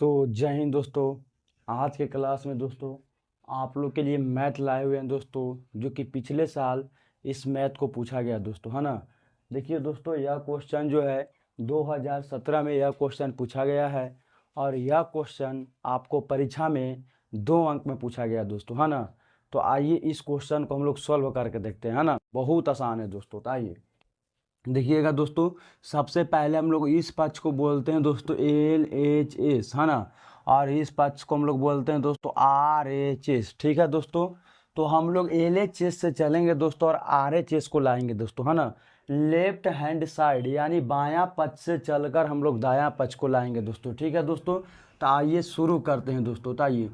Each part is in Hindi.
तो जय हिंद दोस्तों। आज के क्लास में दोस्तों आप लोग के लिए मैथ लाए हुए हैं दोस्तों, जो कि पिछले साल इस मैथ को पूछा गया दोस्तों, है ना। देखिए दोस्तों, यह क्वेश्चन जो है 2017 में यह क्वेश्चन पूछा गया है और यह क्वेश्चन आपको परीक्षा में 2 अंक में पूछा गया दोस्तों, है ना। तो आइए इस क्वेश्चन को हम लोग सॉल्व करके देखते हैं, है ना। बहुत आसान है दोस्तों। तो आइए देखिएगा दोस्तों, सबसे पहले हम लोग इस पक्ष को बोलते हैं दोस्तों LHS, है ना। और इस पक्ष को हम लोग बोलते हैं दोस्तों RHS, ठीक है दोस्तों। तो हम लोग LHS से चलेंगे दोस्तों और RHS को लाएंगे दोस्तों, है ना। लेफ्ट हैंड साइड यानी बायां पक्ष से चलकर हम लोग दायां पक्ष को लाएंगे दोस्तों, ठीक है दोस्तों। तो आइए शुरू करते हैं दोस्तों। तो आइए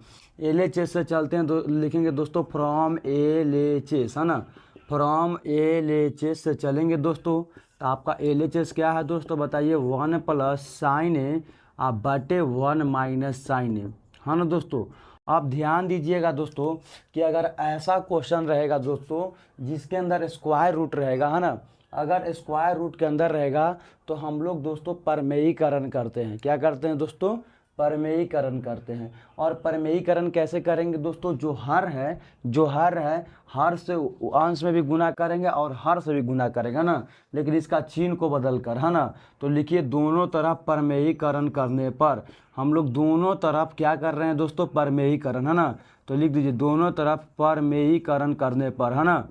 LHS से चलते हैं, लिखेंगे दोस्तों फ्रॉम LHS, है ना। फ्रॉम LHS से चलेंगे दोस्तों। तो आपका LHS क्या है दोस्तों, बताइए। 1 प्लस साइन ए आप बटे 1 माइनस साइन ए, है ना दोस्तों। आप ध्यान दीजिएगा दोस्तों कि अगर ऐसा क्वेश्चन रहेगा दोस्तों जिसके अंदर स्क्वायर रूट रहेगा, है ना। अगर स्क्वायर रूट के अंदर रहेगा तो हम लोग दोस्तों परमेयीकरण करते हैं। क्या करते हैं दोस्तों, परमेयीकरण करते हैं। और परमेयीकरण कैसे करेंगे दोस्तों, जो हर है हर से अंश में भी गुना करेंगे और हर से भी गुना करेंगे ना, लेकिन इसका चिन्ह को बदल कर, है ना। तो लिखिए दोनों तरफ परमेयीकरण करने पर हम लोग दोनों तरफ क्या कर रहे हैं दोस्तों, परमेयीकरण, है ना। तो लिख दीजिए दोनों तरफ परमेयीकरण करने पर, है ना।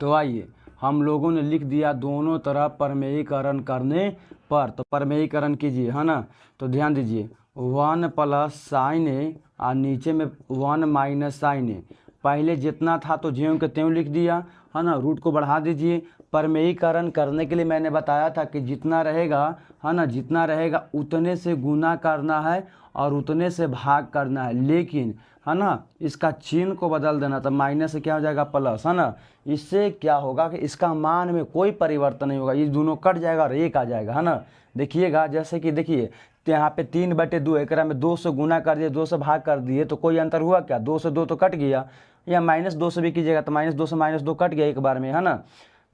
तो आइए हम लोगों ने लिख दिया दोनों तरफ परमेयीकरण करने पर। तो परमेयीकरण कीजिए, है ना। तो ध्यान दीजिए 1 प्लस साइन ए और नीचे में 1 माइनस साइन ए। पहले जितना था तो ज्यों के त्यों लिख दिया, है ना। रूट को बढ़ा दीजिए। परमेयीकरण करने के लिए मैंने बताया था कि जितना रहेगा, है ना, जितना रहेगा उतने से गुना करना है और उतने से भाग करना है, लेकिन, है ना, इसका चिन्ह को बदल देना। तो माइनस से क्या हो जाएगा प्लस, है ना। इससे क्या होगा कि इसका मान में कोई परिवर्तन नहीं होगा, ये दोनों कट जाएगा और एक आ जाएगा, है ना। देखिएगा जैसे कि देखिए तो यहाँ पे 3/2 एकरा में 2 से गुना कर दिए, 2 से भाग कर दिए, तो कोई अंतर हुआ क्या, 2 से 2 तो कट गया। या -2 से भी कीजिएगा तो -2 से -2 कट गया एक बार में, है ना।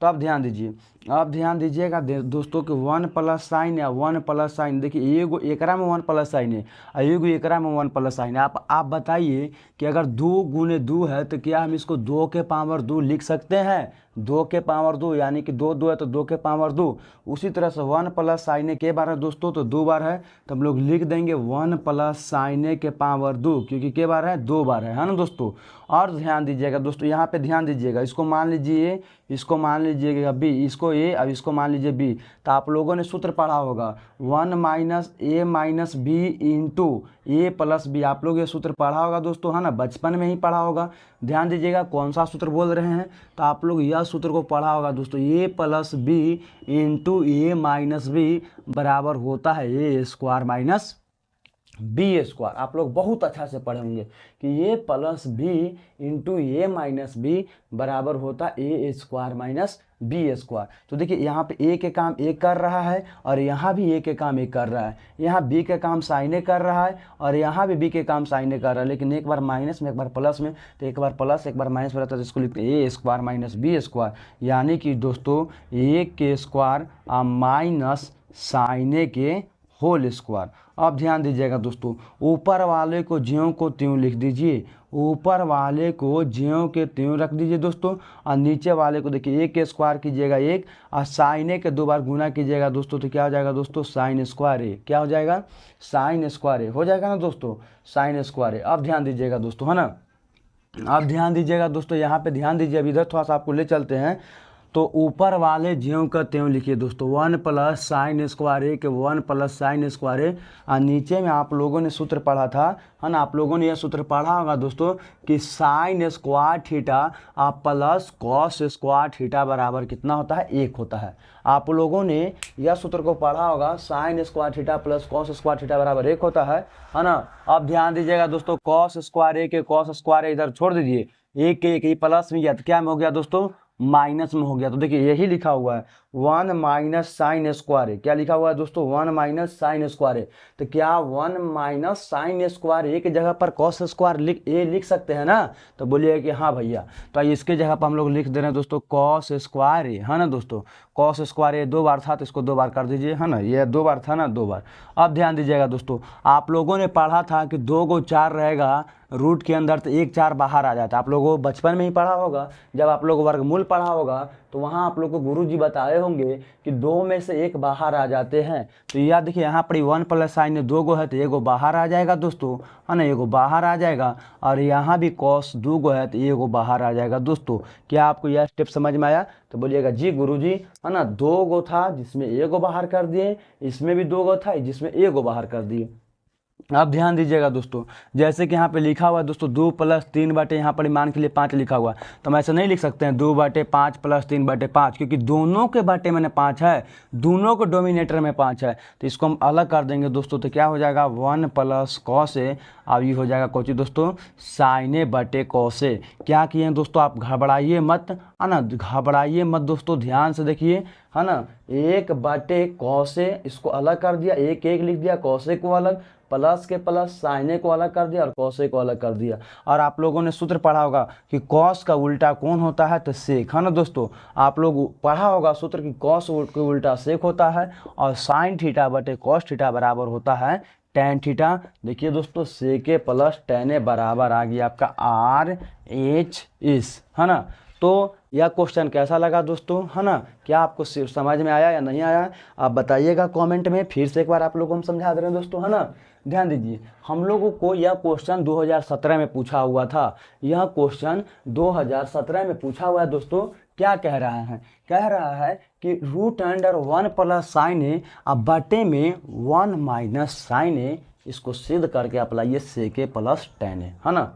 तो आप ध्यान दीजिए, आप ध्यान दीजिएगा दोस्तों कि 1 प्लस साइन या 1 प्लस साइन, देखिए एगो एकरा में 1 प्लस साइन है और एगो एकरा में 1 प्लस साइन है। आप बताइए कि अगर 2 गुने 2 है तो क्या हम इसको 2 के पावर 2 लिख सकते हैं। 2 के पावर 2 यानी कि 2 2 है तो 2 के पावर 2। उसी तरह से 1 प्लस साइन ए के बार है दोस्तों, तो 2 बार है, तो हम लोग लिख देंगे 1 प्लस साइन ए के पावर 2, क्योंकि के बार है, 2 बार है ना दोस्तों। और ध्यान दीजिएगा दोस्तों, यहाँ पे ध्यान दीजिएगा, इसको मान लीजिए, इसको मान लीजिएगा बी, इसको ए, अब इसको मान लीजिए बी। तो आप लोगों ने सूत्र पढ़ा होगा 1 माइनस ए माइनस बी इंटू ए प्लस बी। आप लोग ये सूत्र पढ़ा होगा दोस्तों, है ना, बचपन में ही पढ़ा होगा। ध्यान दीजिएगा कौन सा सूत्र बोल रहे हैं, तो आप लोग यह सूत्र को पढ़ा होगा दोस्तों, ए प्लस बी इंटू ए माइनस बी बराबर होता है ए स्क्वायर माइनस बी स्क्वायर। आप लोग बहुत अच्छा से पढ़े होंगे कि ए प्लस बी इंटू ए माइनस बी बराबर होता ए स्क्वायर माइनस बी स्क्वायर। तो देखिए यहाँ पे ए के काम ए कर रहा है और यहाँ भी ए के काम ए कर रहा है। यहाँ बी के काम साइन ए कर रहा है और यहाँ भी बी के काम साइन ए कर रहा है, लेकिन एक बार माइनस में एक बार प्लस में, तो एक बार प्लस एक बार माइनस में रहता है, तो इसको लिखते हैं ए स्क्वायर माइनस बी स्क्वायर। यानी कि दोस्तों ए के स्क्वायर माइनस साइन ए के होल स्क्वायर। अब ध्यान दीजिएगा दोस्तों, ऊपर वाले को ज्यों को त्यों लिख दीजिए, ऊपर वाले को ज्यों के त्यों रख दीजिए दोस्तों, और नीचे वाले को देखिए एक के स्क्वायर कीजिएगा एक और साइन ए के 2 बार गुना कीजिएगा दोस्तों, तो क्या हो जाएगा दोस्तों, साइन स्क्वायर ए। क्या हो जाएगा, साइन स्क्वायर ए हो जाएगा ना दोस्तों, साइन स्क्वायर ए। अब ध्यान दीजिएगा दोस्तों, है ना। अब ध्यान दीजिएगा दोस्तों, यहाँ पे ध्यान दीजिए, अब इधर थोड़ा सा आपको ले चलते हैं। तो ऊपर वाले ज्यों का त्यों लिखिए दोस्तों, 1 प्लस साइन स्क्वायर ए के 1 प्लस साइन स्क्वायर ए। और नीचे में आप लोगों ने सूत्र पढ़ा था, है ना, आप लोगों ने यह सूत्र पढ़ा होगा दोस्तों कि sine square theta plus cos square theta बराबर कितना होता है, 1 होता है। आप लोगों ने यह सूत्र को पढ़ा होगा, sine square theta plus cos square theta बराबर 1 होता है ना। अब ध्यान दीजिएगा दोस्तों, कॉस स्क्वायर ए के कॉस स्क्वायर ए इधर छोड़ दीजिए, एक के एक ही प्लस में गया तो क्या में हो गया दोस्तों, माइनस में हो गया। तो देखिए यही लिखा हुआ है 1 माइनस साइन स्क्वायर है। क्या लिखा हुआ है दोस्तों? 1 माइनस साइन स्क्वायर है। तो क्या 1 माइनस साइन स्क्वायर एक जगह पर कॉस स्क्वायर लिख सकते हैं ना? तो बोलिए कि हाँ भैया। तो इसके जगह पर हम लोग लिख दे रहे हैं दोस्तों कॉस स्क्वायर है ना दोस्तों। कॉस स्क्वायर ये 2 बार था तो इसको 2 बार कर दीजिए, है ना। ये 2 बार था ना, 2 बार। अब ध्यान दीजिएगा दोस्तों, आप लोगों ने पढ़ा था कि 2 को 4 रहेगा रूट के अंदर तो 1 4 बाहर आ जाता है। आप लोगों को बचपन में ही पढ़ा होगा, जब आप लोग वर्गमूल पढ़ा होगा तो वहाँ आप लोग को गुरुजी बताए होंगे कि 2 में से 1 बाहर आ जाते हैं। तो यह देखिए यहाँ पर 1 प्लस साइन 2 गो है तो 1 बाहर आ जाएगा दोस्तों, है ना। 1 बाहर आ जाएगा। और यहाँ भी कॉस 2 गो है तो 1 बाहर आ जाएगा दोस्तों। क्या आपको यह स्टेप समझ में आया? तो बोलिएगा जी गुरुजी, है ना। 2 गो था जिसमें 1 बाहर कर दिए, इसमें भी 2 गो था जिसमें 1 बाहर कर दिए। अब ध्यान दीजिएगा दोस्तों, जैसे कि यहाँ पे लिखा हुआ है दोस्तों 2 प्लस 3 बटे यहाँ पर मान के लिए 5 लिखा हुआ है, तो हम ऐसे नहीं लिख सकते हैं 2 बटे 5 प्लस 3 बटे 5, क्योंकि दोनों के बटे मैंने 5 है, दोनों को डोमिनेटर में 5 है। तो इसको हम अलग कर देंगे दोस्तों, तो क्या हो जाएगा 1 प्लस कॉस ए। अब ये हो जाएगा कोची दोस्तों साइन ए बटे कॉस ए। क्या किए हैं दोस्तों, आप घबराइए मत, है ना, घबराइए मत दोस्तों, ध्यान से देखिए, है ना। 1 बटे कॉस ए, इसको अलग कर दिया, 1 1 लिख दिया, कॉस ए को अलग, प्लस के प्लस साइन ए को अलग कर दिया और कॉस ए को अलग कर दिया। और आप लोगों ने सूत्र पढ़ा होगा कि कॉस का उल्टा कौन होता है? तो सेक, है ना दोस्तों। आप लोग पढ़ा होगा सूत्र कि कॉस का उल्टा सेक होता है और साइन थीटा बटे कॉस थीटा बराबर होता है टेन थीटा। देखिए दोस्तों सेक ए प्लस टेन ए बराबर आ गया आपका आर एच एस, है ना। तो यह क्वेश्चन कैसा लगा दोस्तों, है ना। क्या आपको समझ में आया या नहीं आया? आप बताइएगा कमेंट में। फिर से एक बार आप लोगों को हम समझा दे रहे हैं दोस्तों, है ना। ध्यान दीजिए, हम लोगों को यह क्वेश्चन 2017 में पूछा हुआ था। यह क्वेश्चन 2017 में पूछा हुआ है दोस्तों। क्या कह रहा है? कह रहा है कि रूट अंडर 1 प्लस साइन ए अब बटे में 1 माइनस साइन ए, इसको सिद्ध करके अप्लाइए सेक ए प्लस टेन ए, है ना।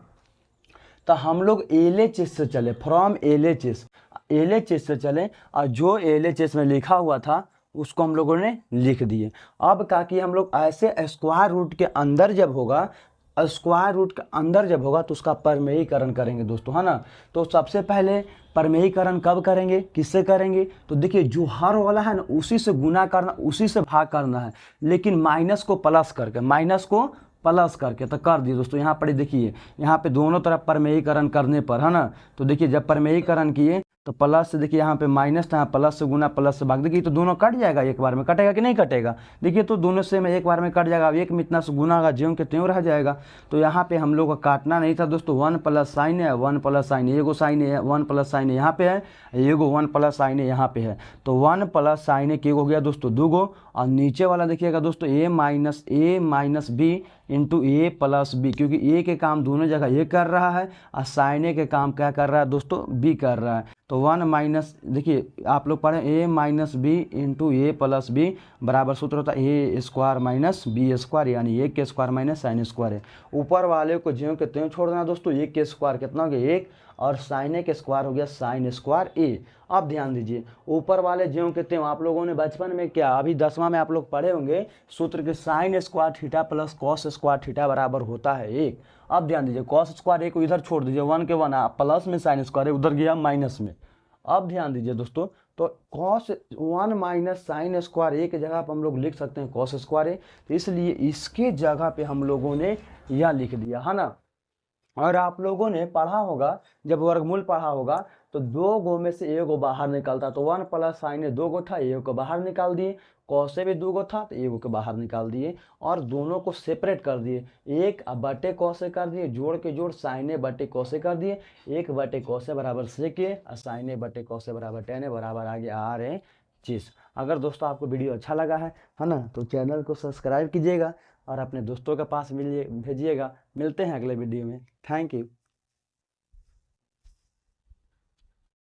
तो हम लोग एलएचएस से चले, फ्रॉम एलएचएस से चले और जो एलएचएस में लिखा हुआ था उसको हम लोगों ने लिख दिए। अब क्या कि हम लोग ऐसे स्क्वायर रूट के अंदर जब होगा, स्क्वायर रूट के अंदर जब होगा तो उसका परमेयीकरण करेंगे दोस्तों, है ना। तो सबसे पहले परमेयीकरण कब करेंगे, किससे करेंगे? तो देखिए जो हर वाला है ना उसी से गुना करना, उसी से भाग करना है, लेकिन माइनस को प्लस करके, माइनस को प्लस करके तो कर दिए दोस्तों। यहाँ पर देखिए, यहाँ पे दोनों तरफ परमेयीकरण करने पर, है ना। तो देखिए जब परमेयीकरण किए तो प्लस से, देखिए यहाँ पे माइनस था, प्लस से गुना, प्लस से भाग, देखिए तो दोनों कट जाएगा एक बार में, कटेगा कि नहीं कटेगा? देखिए तो दोनों से में एक बार में कट जाएगा। अब एक में इतना से गुना होगा, ज्यों के त्यों रह जाएगा। तो यहाँ पे हम लोग को काटना नहीं था दोस्तों। 1 प्लस साइन है, 1 प्लस साइन, एगो साइन है, 1 प्लस साइन यहाँ पे है, एगो 1 प्लस साइन यहाँ पे है। तो 1 प्लस साइन के हो गया दोस्तों 2 गो, और नीचे वाला देखिएगा दोस्तों ए माइनस बी इंटू ए प्लस बी, क्योंकि ए के काम दोनों जगह ए कर रहा है और साइन ए के काम क्या कर रहा है दोस्तों, बी कर रहा है। तो 1 माइनस, देखिए आप लोग पढ़े ए माइनस बी इंटू ए प्लस बी बराबर सूत्र होता है ए स्क्वायर माइनस बी स्क्वायर, यानी ए के स्क्वायर माइनस साइन स्क्वायर है। ऊपर वाले को ज्यों के त्यों छोड़ देना दोस्तों। ए के स्क्वायर कितना हो गया 1 और साइन ए के स्क्वायर हो गया साइन स्क्वायर ए। अब ध्यान दीजिए ऊपर वाले ज्यों के त्यों, आप लोगों ने बचपन में क्या अभी 10वां में आप लोग पढ़े होंगे सूत्र के sine square theta plus cos square theta बराबर होता है 1। अब ध्यान दीजिए कॉस स्क्वायर ए को इधर छोड़ दीजिए, 1 के 1 प्लस में साइन स्क्वायर उधर गया माइनस में। अब ध्यान दीजिए दोस्तों, तो कॉस 1 माइनस साइन स्क्वायर ए की जगह पर हम लोग लिख सकते हैं कॉस स्क्वायर ए, तो इसलिए इसके जगह पे हम लोगों ने यह लिख दिया, है ना। और आप लोगों ने पढ़ा होगा, जब वर्गमूल पढ़ा होगा तो 2 गो में से 1 बाहर निकलता, तो 1 प्लस साइन ए 2 गो था, 1 को बाहर निकाल दिए, कॉस से भी 2 गो था तो 1 को बाहर निकाल दिए और दोनों को सेपरेट कर दिए। 1 बटे कॉसे कर दिए, जोड़ के जोड़ साइन ए बटे कॉसे कर दिए, 1 बटे कॉसे बराबर सेक ए और साइन ए बटे कॉसे बराबर टेन ए बराबर आ गया आर ए चीज़। अगर दोस्तों आपको वीडियो अच्छा लगा है ना, तो चैनल को सब्सक्राइब कीजिएगा और अपने दोस्तों के पास भेजिएगा। मिलते हैं अगले वीडियो में। Thank you.